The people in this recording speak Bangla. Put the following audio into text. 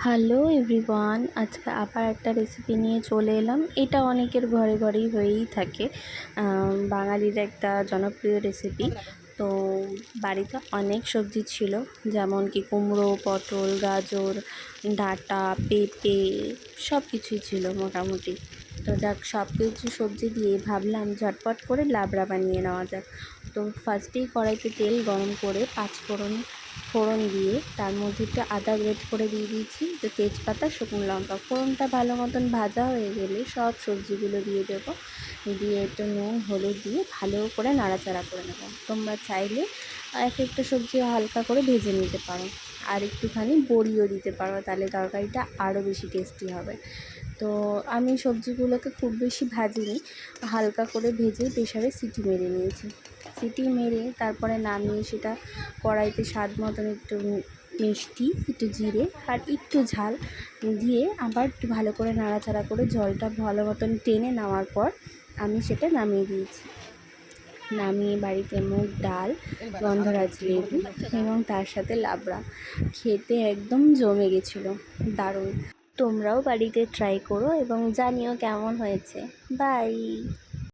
হ্যালো এভরিওয়ান, আজকে আবার একটা রেসিপি নিয়ে চলে এলাম। এটা অনেকের ঘরে ঘরেই হয়েই থাকে, বাঙালির একটা জনপ্রিয় রেসিপি। তো বাড়িতে অনেক সবজি ছিল, যেমন কি কুমড়ো, পটল, গাজর, ডাঁটা, পেঁপে, সব কিছুই ছিল মোটামুটি। তো যাক, সব কিছু সবজি দিয়ে ভাবলাম ঝটপট করে লাবড়া বানিয়ে নেওয়া যাক। তো ফার্স্টেই কড়াইতে তেল গরম করে ফোড়ন দিয়ে তার মধ্যে একটু আদা গ্রেট করে দিয়ে দিয়েছি, তো তেজপাতা, শুকনো লঙ্কা। ফোড়নটা ভালো মতন ভাজা হয়ে গেলে সব সবজিগুলো দিয়ে দেবো, দিয়ে একটু নুন হলুদ দিয়ে ভালো করে নাড়াচাড়া করে নেবো। তোমরা চাইলে এক একটা সবজি হালকা করে ভেজে নিতে পারো, আর একটুখানি বড়িও দিতে পারো, তাহলে তরকারিটা আরও বেশি টেস্টি হবে। তো আমি সবজিগুলোকে খুব বেশি ভাজিনি, হালকা করে ভেজে প্রেসারে সিটি মেরে নিয়েছি। সিটি মেরে তারপরে নামিয়ে সেটা কড়াইতে স্বাদ মতন একটু মিষ্টি, একটু জিরে আর একটু ঝাল দিয়ে আবার একটু ভালো করে নাড়াচাড়া করে জলটা ভালো মতন টেনে নেওয়ার পর আমি সেটা নামিয়ে দিয়েছি। নামিয়ে বাড়িতে মুগ ডাল, গন্ধরাজ লেবু এবং তার সাথে লাবড়া, খেতে একদম জমে গেছিলো, দারুণ। তোমরাও বাড়িতে ট্রাই করো এবং জানিও কেমন হয়েছে। বাই।